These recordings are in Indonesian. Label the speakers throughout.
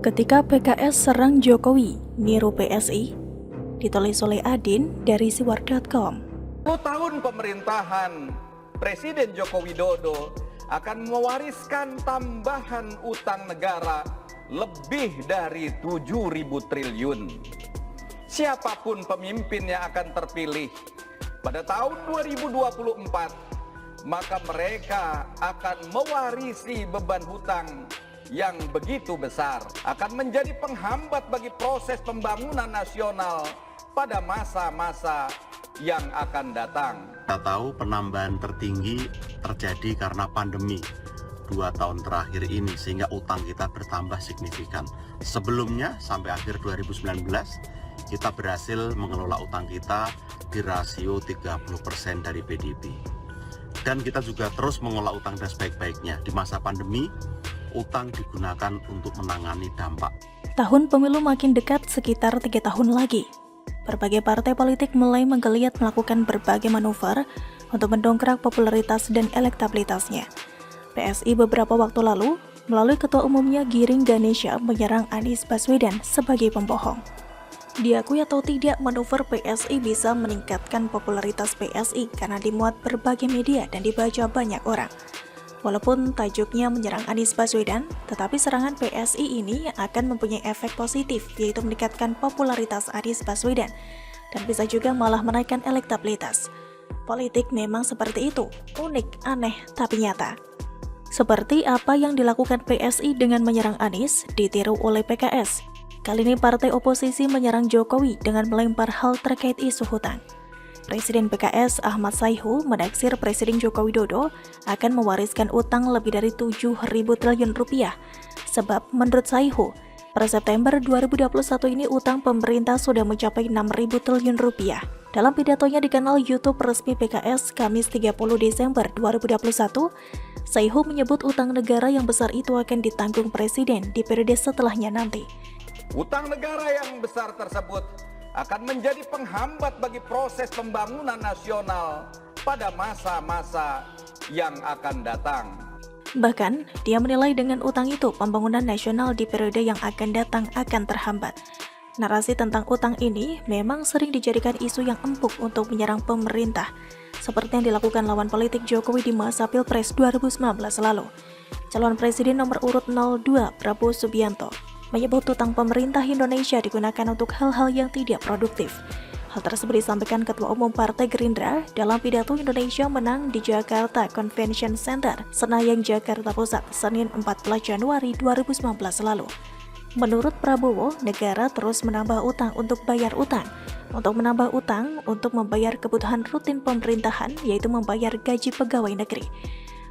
Speaker 1: Ketika PKS serang Jokowi, niru PSI, ditulis oleh Adin dari siwar.com.
Speaker 2: 10 tahun pemerintahan Presiden Joko Widodo akan mewariskan tambahan utang negara lebih dari 7.000 triliun. Siapapun pemimpin yang akan terpilih pada tahun 2024, maka mereka akan mewarisi beban hutang yang begitu besar, akan menjadi penghambat bagi proses pembangunan nasional pada masa-masa yang akan datang.
Speaker 3: Kita tahu penambahan tertinggi terjadi karena pandemi 2 tahun terakhir ini, sehingga utang kita bertambah signifikan. Sebelumnya sampai akhir 2019 kita berhasil mengelola utang kita di rasio 30% dari PDB. Dan kita juga terus mengelola utang dengan sebaik-baiknya. Di masa pandemi, utang digunakan untuk menangani dampak.
Speaker 1: Tahun pemilu makin dekat, sekitar 3 tahun lagi. Berbagai partai politik mulai menggeliat melakukan berbagai manuver untuk mendongkrak popularitas dan elektabilitasnya. PSI beberapa waktu lalu, melalui ketua umumnya Giring Ganesha menyerang Anies Baswedan sebagai pembohong. Diakui atau tidak, manuver PSI bisa meningkatkan popularitas PSI karena dimuat berbagai media dan dibaca banyak orang. Walaupun tajuknya menyerang Anies Baswedan, tetapi serangan PSI ini akan mempunyai efek positif, yaitu meningkatkan popularitas Anies Baswedan dan bisa juga malah menaikkan elektabilitas. Politik memang seperti itu, unik, aneh, tapi nyata. Seperti apa yang dilakukan PSI dengan menyerang Anies, ditiru oleh PKS. Kali ini partai oposisi menyerang Jokowi dengan melempar hal terkait isu hutang. Presiden PKS Ahmad Sayhu menaksir Presiden Joko Widodo akan mewariskan utang lebih dari 7.000 triliun rupiah. Sebab menurut Sayhu, per September 2021 ini utang pemerintah sudah mencapai 6.000 triliun rupiah. Dalam pidatonya di kanal YouTube resmi PKS Kamis 30 Desember 2021, Sayhu menyebut utang negara yang besar itu akan ditanggung Presiden di periode setelahnya nanti.
Speaker 2: Utang negara yang besar tersebut akan menjadi penghambat bagi proses pembangunan nasional pada masa-masa yang akan datang.
Speaker 1: Bahkan, dia menilai dengan utang itu pembangunan nasional di periode yang akan datang akan terhambat. Narasi tentang utang ini memang sering dijadikan isu yang empuk untuk menyerang pemerintah, seperti yang dilakukan lawan politik Jokowi di masa Pilpres 2019 lalu. Calon Presiden nomor urut 02 Prabowo Subianto menyebut utang pemerintah Indonesia digunakan untuk hal-hal yang tidak produktif. Hal tersebut disampaikan Ketua Umum Partai Gerindra dalam pidato Indonesia Menang di Jakarta Convention Center, Senayan, Jakarta Pusat, Senin 14 Januari 2019 lalu. Menurut Prabowo, negara terus menambah utang untuk bayar utang. Untuk menambah utang untuk membayar kebutuhan rutin pemerintahan, yaitu membayar gaji pegawai negeri.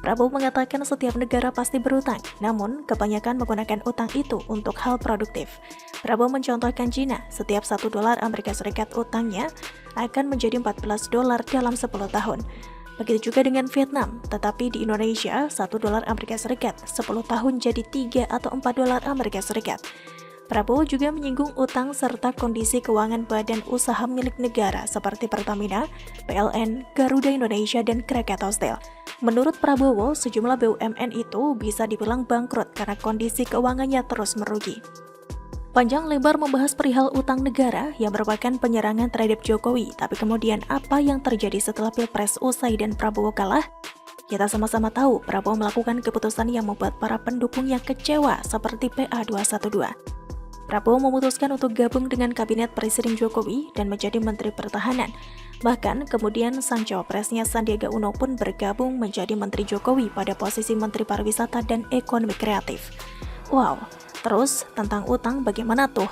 Speaker 1: Prabowo mengatakan setiap negara pasti berutang, namun kebanyakan menggunakan utang itu untuk hal produktif. Prabowo mencontohkan China, setiap $1 Amerika Serikat utangnya akan menjadi $14 dalam 10 tahun. Begitu juga dengan Vietnam, tetapi di Indonesia $1 Amerika Serikat 10 tahun jadi $3 atau $4 Amerika Serikat. Prabowo juga menyinggung utang serta kondisi keuangan badan usaha milik negara seperti Pertamina, PLN, Garuda Indonesia, dan Krakatau Steel. Menurut Prabowo, sejumlah BUMN itu bisa dibilang bangkrut karena kondisi keuangannya terus merugi. Panjang lebar membahas perihal utang negara yang merupakan penyerangan terhadap Jokowi, tapi kemudian apa yang terjadi setelah Pilpres usai dan Prabowo kalah? Kita sama-sama tahu Prabowo melakukan keputusan yang membuat para pendukungnya kecewa seperti PA212. Prabowo memutuskan untuk gabung dengan kabinet Presiden Jokowi dan menjadi Menteri Pertahanan. Bahkan kemudian sang cawapresnya Sandiaga Uno pun bergabung menjadi Menteri Jokowi pada posisi Menteri Pariwisata dan Ekonomi Kreatif. Wow, terus tentang utang bagaimana tuh?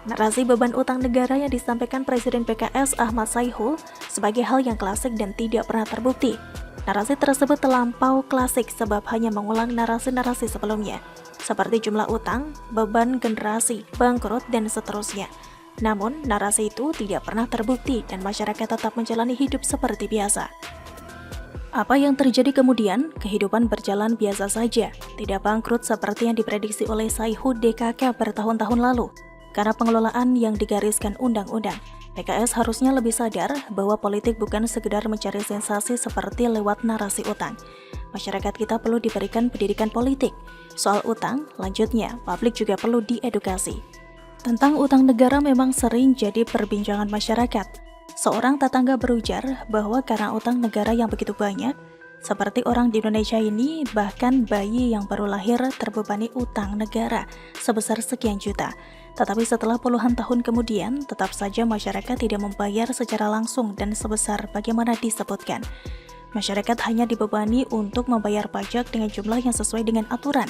Speaker 1: Narasi beban utang negara yang disampaikan Presiden PKS Ahmad Sayhu sebagai hal yang klasik dan tidak pernah terbukti. Narasi tersebut terlampau klasik sebab hanya mengulang narasi-narasi sebelumnya, seperti jumlah utang, beban generasi, bangkrut, dan seterusnya. Namun, narasi itu tidak pernah terbukti dan masyarakat tetap menjalani hidup seperti biasa. Apa yang terjadi kemudian? Kehidupan berjalan biasa saja, tidak bangkrut seperti yang diprediksi oleh Sayhu DKK bertahun-tahun lalu. Karena pengelolaan yang digariskan undang-undang, PKS harusnya lebih sadar bahwa politik bukan sekedar mencari sensasi seperti lewat narasi utang. masyarakat kita perlu diberikan pendidikan politik. Soal utang, lanjutnya, publik juga perlu diedukasi. Tentang utang negara memang sering jadi perbincangan masyarakat. Seorang tetangga berujar bahwa karena utang negara yang begitu banyak, seperti orang di Indonesia ini, bahkan bayi yang baru lahir terbebani utang negara sebesar sekian juta. Tetapi setelah puluhan tahun kemudian, tetap saja masyarakat tidak membayar secara langsung dan sebesar bagaimana disebutkan. Masyarakat hanya dibebani untuk membayar pajak dengan jumlah yang sesuai dengan aturan,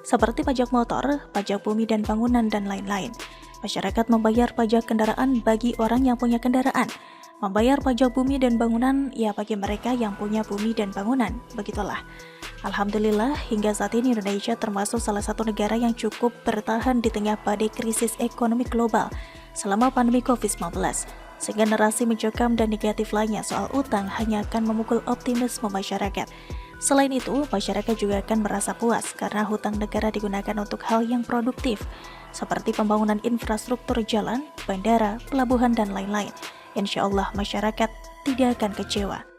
Speaker 1: seperti pajak motor, pajak bumi dan bangunan, dan lain-lain. Masyarakat membayar pajak kendaraan bagi orang yang punya kendaraan, membayar pajak bumi dan bangunan ya bagi mereka yang punya bumi dan bangunan, begitulah. Alhamdulillah, hingga saat ini Indonesia termasuk salah satu negara yang cukup bertahan di tengah badai krisis ekonomi global selama pandemi COVID-19, sehingga narasi mencekam dan negatif lainnya soal utang hanya akan memukul optimisme masyarakat. Selain itu, masyarakat juga akan merasa puas karena hutang negara digunakan untuk hal yang produktif, seperti pembangunan infrastruktur jalan, bandara, pelabuhan, dan lain-lain. Insya Allah masyarakat tidak akan kecewa.